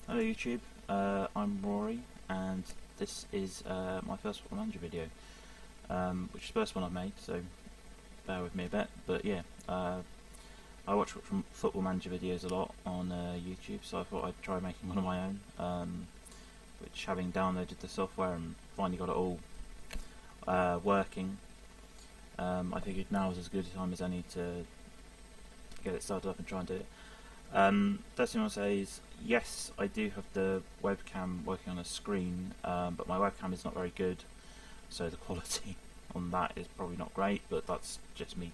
Hello YouTube, I'm Rory and this is my first Football Manager video, which is the first one I've made, so bear with me a bit. But yeah, I watch Football Manager videos a lot on YouTube, so I thought I'd try making one of my own, which, having downloaded the software and finally got it all working, I figured now is as good a time as any to get it started up and try and do it. First thing I'll say is, yes, I do have the webcam working on a screen, but my webcam is not very good, so the quality on that is probably not great, but that's just going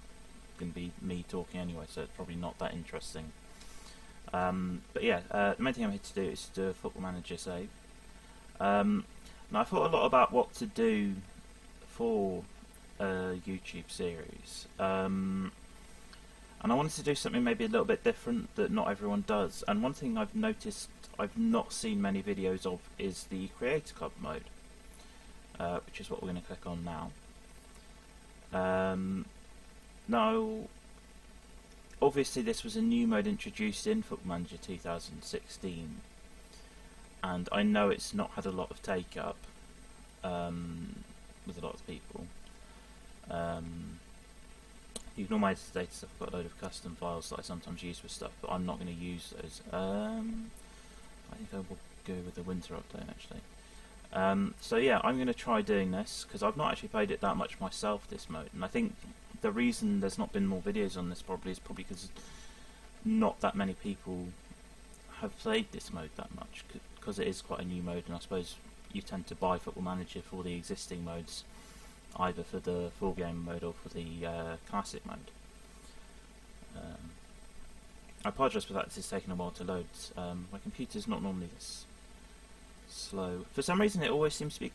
to be me talking anyway, so it's probably not that interesting. But yeah, the main thing I'm here to do is to do a Football Manager save. Now I thought a lot about what to do for a YouTube series. And I wanted to do something maybe a little bit different that not everyone does. And one thing I've noticed I've not seen many videos of is the Creator Club mode, which is what we're going to click on now. Now, obviously this was a new mode introduced in Football Manager 2016, and I know it's not had a lot of take-up with a lot of people. You can all my data stuff. I've got a load of custom files that I sometimes use for stuff, but I'm not going to use those. I think I will go with the winter update actually. So yeah, I'm going to try doing this because I've not actually played it that much myself, this mode, and I think the reason there's not been more videos on this is probably because not that many people have played this mode that much, because it is quite a new mode, and I suppose you tend to buy Football Manager for the existing modes, either for the full game mode or for the classic mode. I apologise for that, this is taking a while to load. My computer's not normally this slow. For some reason it always seems to be...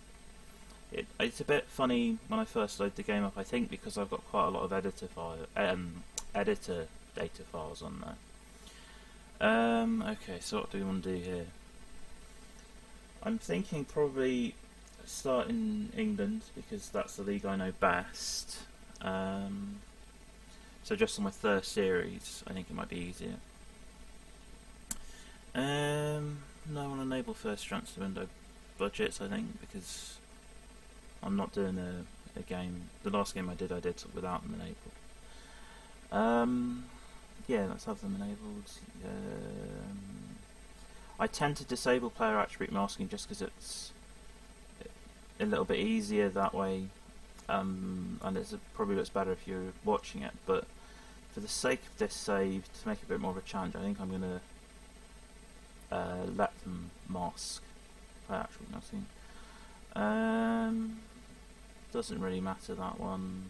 It's a bit funny when I first load the game up, I think because I've got quite a lot of editor data files on there. Okay, so what do we want to do here? I'm thinking probably start in England because that's the league I know best. So just on my first series, I think it might be easier. No, I want to enable first transfer window budgets, I think, because I'm not doing a game. The last game I did without them enabled. Yeah, let's have them enabled. I tend to disable player attribute masking just because it's a little bit easier that way, and it probably looks better if you're watching it, but for the sake of this save, to make it a bit more of a challenge, I think I'm going to let them mask player attribute masking. Doesn't really matter, that one.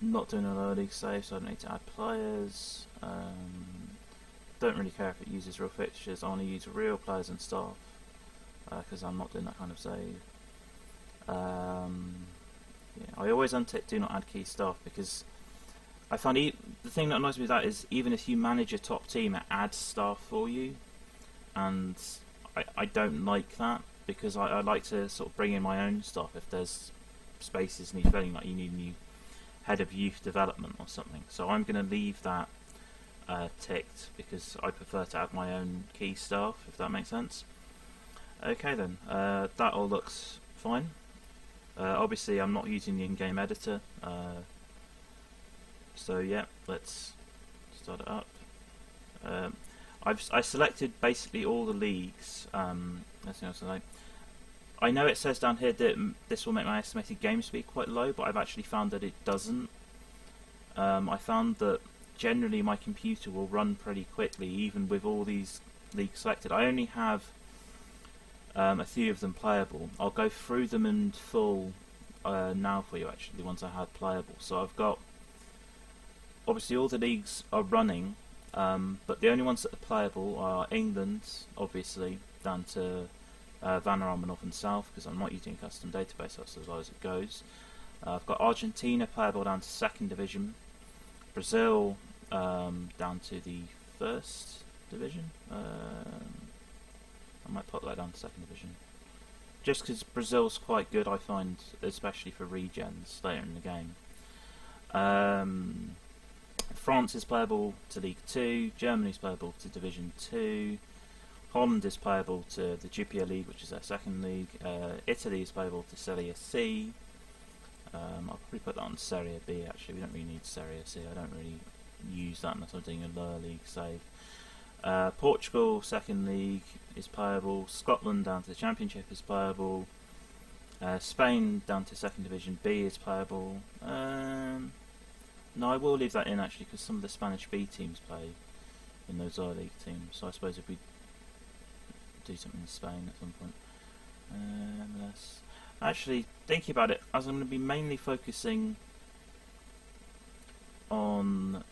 Not doing a lower league save, so I don't need to add players. Don't really care if it uses real fixtures. I want to use real players and staff, because I'm not doing that kind of save. Yeah, I always untick do not add key staff, because I find the thing that annoys me with that is even if you manage a top team, it adds staff for you, and I don't like that, because I like to sort of bring in my own stuff if there's spaces need filling, like you need a new head of youth development or something. So I'm going to leave that ticked because I prefer to add my own key staff, if that makes sense. Okay then, that all looks fine. Obviously I'm not using the in-game editor, so yeah, let's start it up. I selected basically all the leagues. I know it says down here that this will make my estimated game speed quite low, but I've actually found that it doesn't. I found that generally my computer will run pretty quickly even with all these leagues selected. I only have a few of them playable. I'll go through them in full now for you, actually, the ones I had playable. So I've got, obviously all the leagues are running, but the only ones that are playable are England, obviously, down to Vanarama North and South, because I'm not using a custom database, that's as low as it goes. I've got Argentina playable down to 2nd division, Brazil down to the 1st division. I might put that down to 2nd division, just because Brazil's quite good, I find, especially for regens later in the game. France is playable to League 2, Germany's playable to Division 2, Holland is playable to the Jupiler League, which is their second league. Italy is playable to Serie C. I'll probably put that on Serie B actually, we don't really need Serie C, I don't really use that unless I'm doing a lower league save. Portugal, second league, is playable. Scotland down to the Championship is playable. Spain down to second division B is playable. No, I will leave that in actually because some of the Spanish B teams play in those lower league teams, so I suppose if we do something in Spain at some point. Actually, thinking about it, as I'm going to be mainly focusing on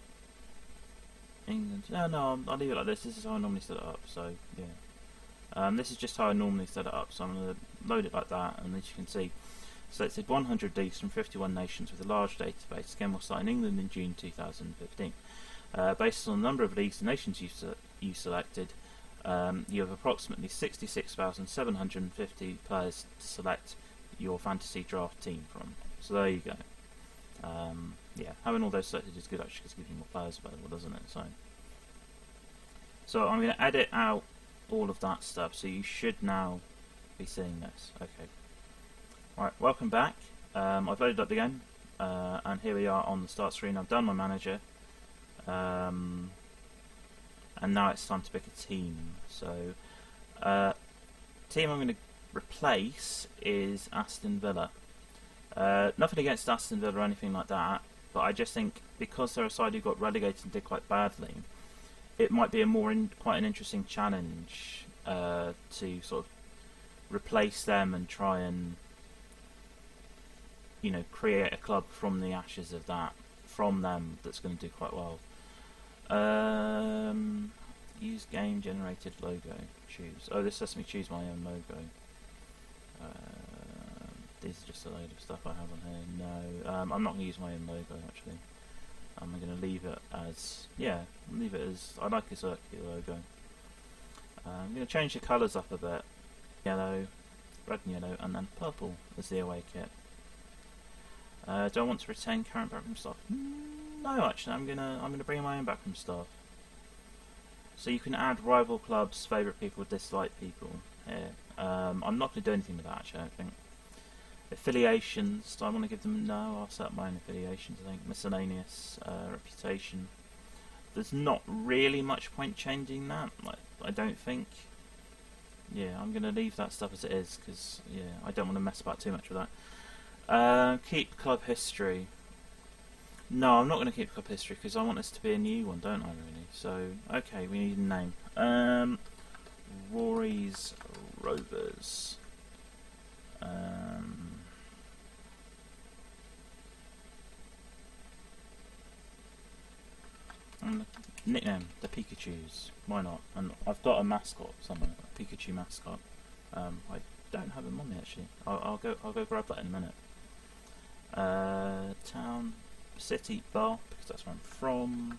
England. No, I'll leave it like this. This is how I normally set it up. So yeah, this is just how I normally set it up. So I'm going to load it like that, and as you can see, selected 100 leagues from 51 nations with a large database. Again, we'll start in England in June 2015. Based on the number of leagues and nations you selected, you have approximately 66,750 players to select your fantasy draft team from. So there you go. Yeah, having all those selected is good actually because it gives you more players available, doesn't it? So I'm going to edit out all of that stuff, so you should now be seeing this. Okay. Alright, welcome back. I've loaded up the game, and here we are on the start screen. I've done my manager, and now it's time to pick a team. So, team I'm going to replace is Aston Villa. Nothing against Aston Villa or anything like that, but I just think because they're a side who got relegated and did quite badly, it might be quite an interesting challenge to sort of replace them and try and, you know, create a club from the ashes of that, from them, that's going to do quite well. Use game generated logo. Choose. Oh, this lets me choose my own logo. These are just a load of stuff I have on here. No, I'm not going to use my own logo actually. I'm going to leave it as, I like a circular logo. I'm going to change the colours up a bit. Yellow, red and yellow, and then purple as the away kit. Do I want to retain current backroom staff? No, actually, I'm gonna bring my own backroom staff. So you can add rival clubs, favourite people, dislike people here. I'm not going to do anything with that actually, I don't think. Affiliations, do I want to give them? No, I'll set up my own affiliations, I think. Miscellaneous, reputation. There's not really much point changing that, I don't think. Yeah, I'm going to leave that stuff as it is, because, yeah, I don't want to mess about too much with that. Keep club history. No, I'm not going to keep club history, because I want this to be a new one, don't I, really? So, okay, we need a name. Rory's Rovers. Nickname, the Pikachus. Why not? And I've got a mascot somewhere, a Pikachu mascot. I don't have him on me actually. I'll go grab that in a minute. Town, city, Bath, because that's where I'm from.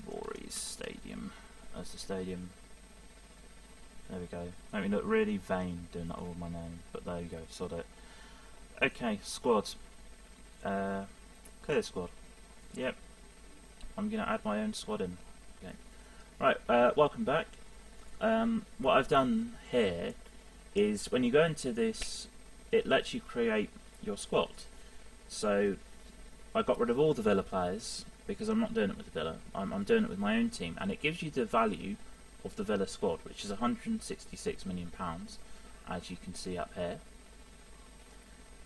Rory's Stadium as the stadium. There we go. Make me look really vain doing that all with my name, but there you go, sod it. Okay, squad. Clear the squad. Yep. I'm going to add my own squad in. Okay. Right, welcome back. What I've done here is when you go into this, it lets you create your squad. So I got rid of all the Villa players because I'm not doing it with the Villa. I'm doing it with my own team, and it gives you the value of the Villa squad, which is £166 million, as you can see up here.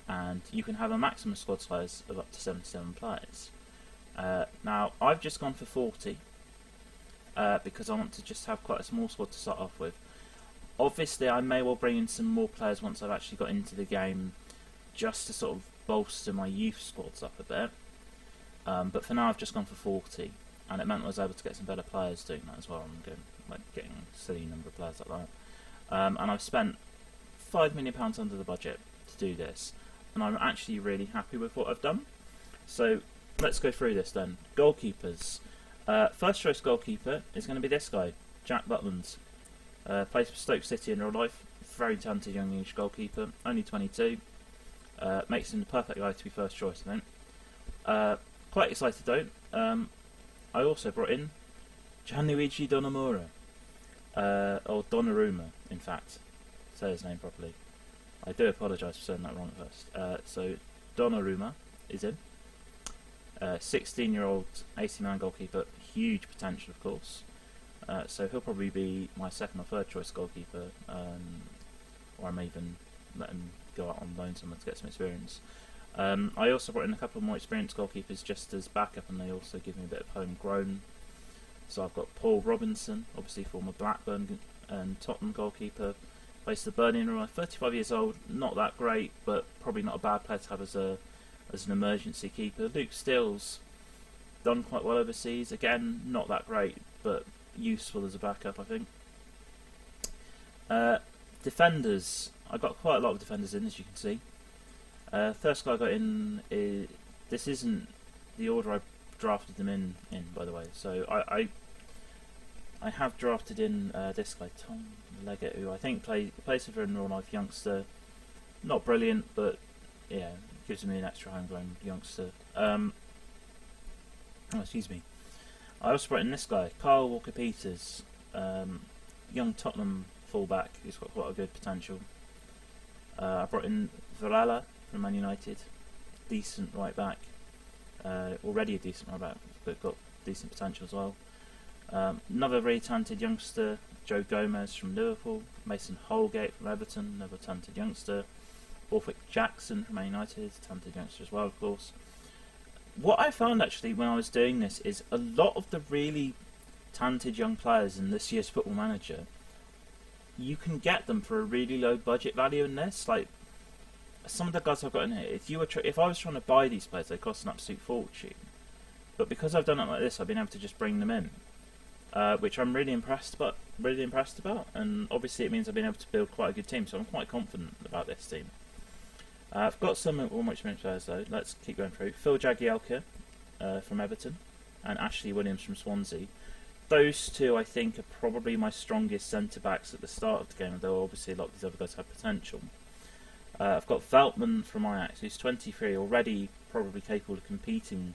And you can have a maximum squad size of up to 77 players. Now, I've just gone for 40 because I want to just have quite a small squad to start off with. Obviously, I may well bring in some more players once I've actually got into the game, just to sort of bolster my youth squads up a bit. But for now, I've just gone for 40, and it meant I was able to get some better players doing that as well. I'm getting a silly number of players like that. And I've spent £5 million under the budget to do this, and I'm actually really happy with what I've done. So let's go through this then. Goalkeepers. First choice goalkeeper is going to be this guy, Jack Butland. Plays for Stoke City in real life. Very talented young English goalkeeper, only 22. Makes him the perfect guy to be first choice, I think. Quite excited though. I also brought in Gianluigi Donnarumma, or Donnarumma, in fact. Say his name properly. I do apologise for saying that wrong at first. So Donnarumma is in. 16-year-old AC Milan goalkeeper, huge potential, of course. So he'll probably be my second or third choice goalkeeper, or I may even let him go out on loan somewhere to get some experience. I also brought in a couple of more experienced goalkeepers just as backup, and they also give me a bit of homegrown. So I've got Paul Robinson, obviously former Blackburn and Tottenham goalkeeper, plays for Burnley in real life, 35 years old, not that great, but probably not a bad player to have as an emergency keeper. Luke Steele's done quite well overseas, again, not that great, but useful as a backup, I think. Defenders, I got quite a lot of defenders in, as you can see. First guy I got in is, this isn't the order I drafted them in by the way. So I have drafted in this guy, Tom Leggett, who I think plays for a real life youngster. Not brilliant, but yeah, gives me an extra homegrown youngster. Excuse me. I also brought in this guy, Kyle Walker-Peters, young Tottenham fullback who's got quite a good potential. I brought in Varela from Man United, decent right back, already a decent right back, but got decent potential as well. Another very talented youngster, Joe Gomez from Liverpool, Mason Holgate from Everton, another talented youngster, Borthwick Jackson from Man United, talented youngster as well, of course. What I found actually when I was doing this is a lot of the really talented young players in this year's Football Manager, you can get them for a really low budget value in this. Like some of the guys I've got in here, if I was trying to buy these players, they cost an absolute fortune. But because I've done it like this, I've been able to just bring them in, which I'm really impressed about. And obviously it means I've been able to build quite a good team, so I'm quite confident about this team. I've got some more experienced players though. Let's keep going through. Phil Jagielka from Everton, and Ashley Williams from Swansea. Those two, I think, are probably my strongest centre-backs at the start of the game, although obviously a lot of these other guys have potential. I've got Veltman from Ajax, who's 23, already probably capable of competing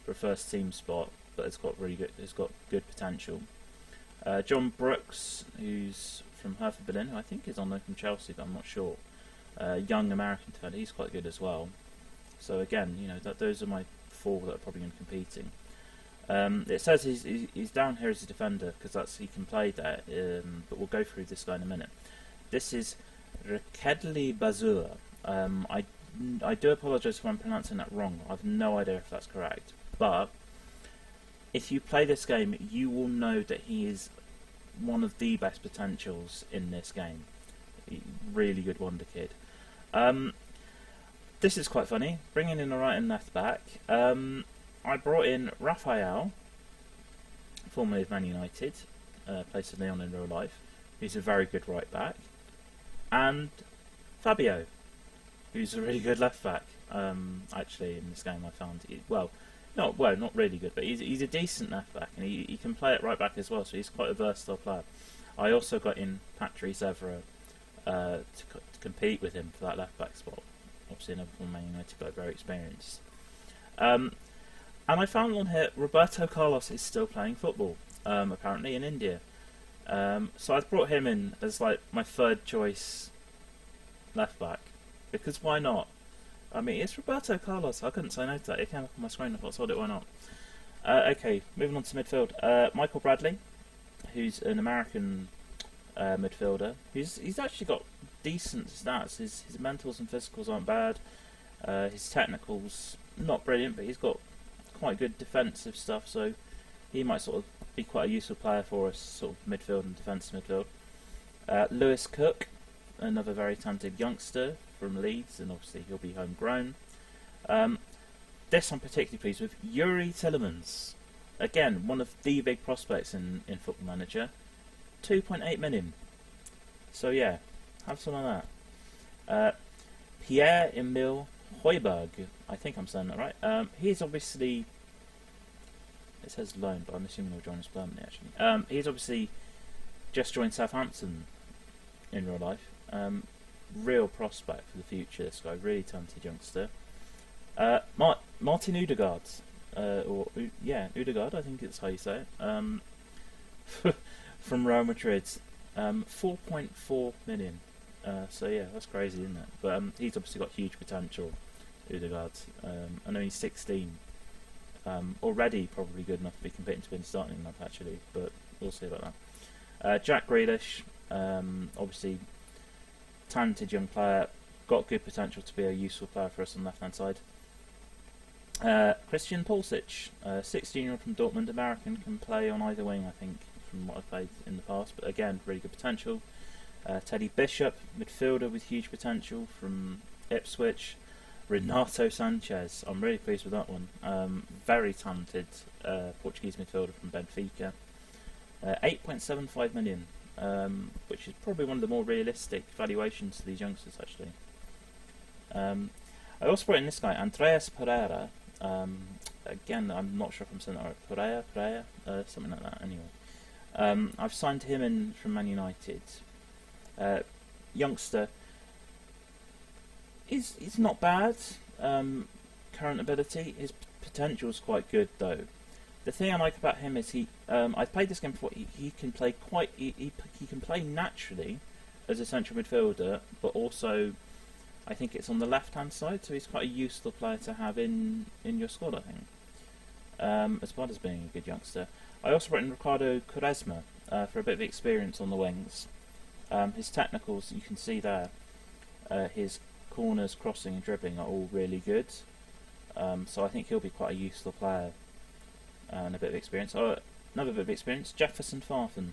for a first-team spot, but has got good potential. John Brooks, who's from Hertha Berlin, who I think is on loan from Chelsea, but I'm not sure. Young American defender, he's quite good as well. So again, those are my four that are probably going to be competing. It says he's down here as a defender because he can play there, but we'll go through this guy in a minute. This is Rekedli Bazua. I do apologise if I'm pronouncing that wrong. I have no idea if that's correct. But if you play this game, you will know that he is one of the best potentials in this game. Really good wonder kid. This is quite funny. Bringing in a right and left back. I brought in Rafael, formerly of Man United, plays for Lyon in real life. He's a very good right back. And Fabio, who's a really good left back. Actually, in this game, I found not really good, but he's a decent left back, and he can play at right back as well. So he's quite a versatile player. I also got in Patrice Evra to compete with him for that left back spot. Obviously, another from Man United guy, very experienced. And I found on here Roberto Carlos is still playing football, apparently in India. So I brought him in as like my third choice left back, because why not? I mean, it's Roberto Carlos. I couldn't say no to that. It came up on my screen. I thought, sold it, why not? Okay, moving on to midfield. Michael Bradley, who's an American midfielder. He's actually got decent stats. His mentals and physicals aren't bad. His technicals not brilliant, but he's got quite good defensive stuff. So he might sort of be quite a useful player for us, sort of midfield and defensive midfield. Lewis Cook, another very talented youngster from Leeds, and obviously he'll be homegrown. This I'm particularly pleased with. Yuri Tillemans, again one of the big prospects in Football Manager. 2.8 million. So yeah, have some of that. Pierre-Emile Højbjerg, I think I'm saying that right. He's obviously, it says loan, but I'm assuming he'll join us permanently actually. He's obviously just joined Southampton in real life. Real prospect for the future, this guy, really talented youngster. Martin Odegaard, Odegaard, I think it's how you say it, from Real Madrid, 4.4 million. So yeah, that's crazy, isn't it? But he's obviously got huge potential, Odegaard. I know he's 16, already probably good enough to be competing to be in the starting lineup actually, but we'll see about that. Jack Grealish, obviously talented young player, got good potential to be a useful player for us on the left hand side. Christian Pulisic, 16-year-old from Dortmund, American, can play on either wing I think from what I've played in the past, but again really good potential. Teddy Bishop, midfielder with huge potential from Ipswich. Renato Sanchez, I'm really pleased with that one. Very talented Portuguese midfielder from Benfica. 8.75 million, which is probably one of the more realistic valuations to these youngsters actually. I also brought in this guy, Andreas Pereira. Again, I'm not sure if I'm saying that right. Pereira, something like that anyway. I've signed him in from Man United. Youngster. He's not bad. Current ability, his potential is quite good though. The thing I like about him is I've played this game before. He can play he can play naturally as a central midfielder, but also I think it's on the left hand side, so he's quite a useful player to have in your squad I think. As well as being a good youngster. I also brought in Ricardo Quaresma for a bit of experience on the wings. His technicals, you can see there, his corners, crossing and dribbling are all really good, so I think he'll be quite a useful player and a bit of experience. Another bit of experience, Jefferson Farfan,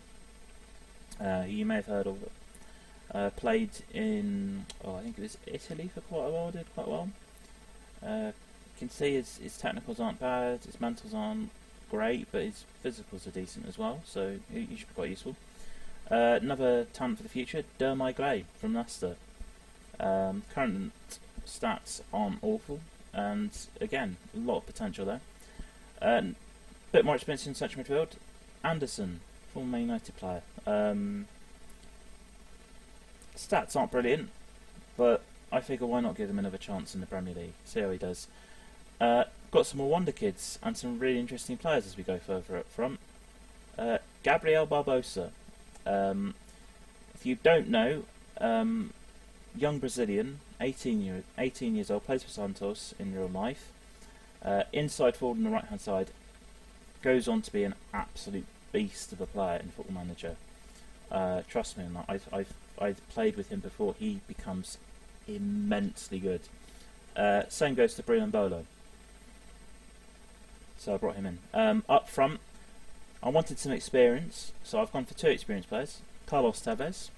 who you may have heard of, played in I think it was Italy for quite a while, did quite well. You can see his technicals aren't bad, his mentals aren't great, but his physicals are decent as well, so he should be quite useful. Another talent for the future, Dermot Gray from Leicester. Current stats aren't awful, and again, a lot of potential there. Bit more experience in central midfield, Anderson, former Man United player. Stats aren't brilliant, but I figure why not give him another chance in the Premier League, see how he does. Got some more wonder kids and some really interesting players as we go further up front. Gabriel Barbosa. If you don't know, young Brazilian, 18 years old, plays for Santos in real life. Inside forward on the right hand side, goes on to be an absolute beast of a player in Football Manager. Trust me on that. I've played with him before. He becomes immensely good. Same goes to Bruno Mbolo. So I brought him in. Up front, I wanted some experience, so I've gone for two experienced players. Carlos Tevez,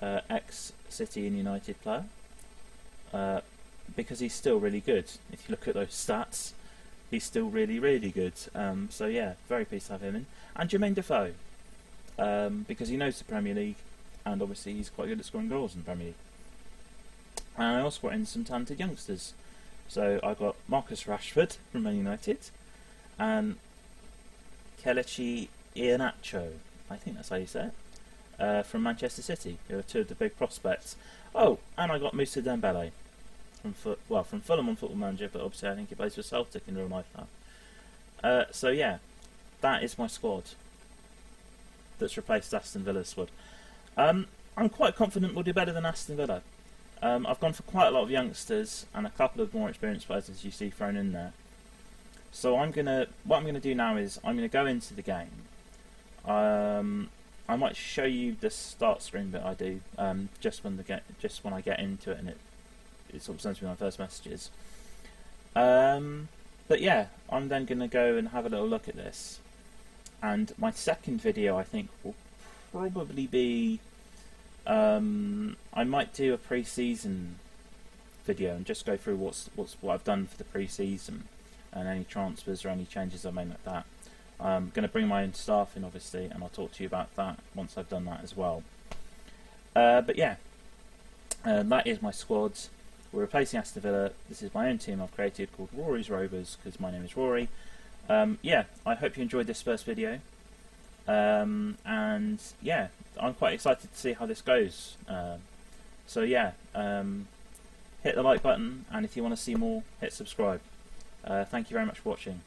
ex-City and United player, because he's still really good. If you look at those stats, he's still really, really good. So yeah, very pleased to have him in. And Jermaine Defoe, because he knows the Premier League, and obviously he's quite good at scoring goals in the Premier League. And I also brought in some talented youngsters. So I got Marcus Rashford from Man United, and Kelechi Iheanacho, I think that's how you say it, from Manchester City, who are two of the big prospects. Oh, and I got Moussa Dembele from Fulham on Football Manager, but obviously I think he plays for Celtic in real life now. So yeah, that is my squad that's replaced Aston Villa's squad. I'm quite confident we'll do better than Aston Villa. I've gone for quite a lot of youngsters and a couple of more experienced players, as you see, thrown in there. So what I'm gonna do now is I'm gonna go into the game. I might show you the start screen that I do just when I get into it, and it sort of sends me my first messages. But yeah, I'm then gonna go and have a little look at this. And my second video, I think, will probably be I might do a pre-season video and just go through what I've done for the pre-season and any transfers or any changes I made like that. I'm going to bring my own staff in, obviously, and I'll talk to you about that once I've done that as well. But yeah, that is my squad. We're replacing Aston Villa. This is my own team I've created called Rory's Rovers, because my name is Rory. Yeah, I hope you enjoyed this first video. And yeah, I'm quite excited to see how this goes. So yeah, hit the like button, and if you want to see more, hit subscribe. Thank you very much for watching.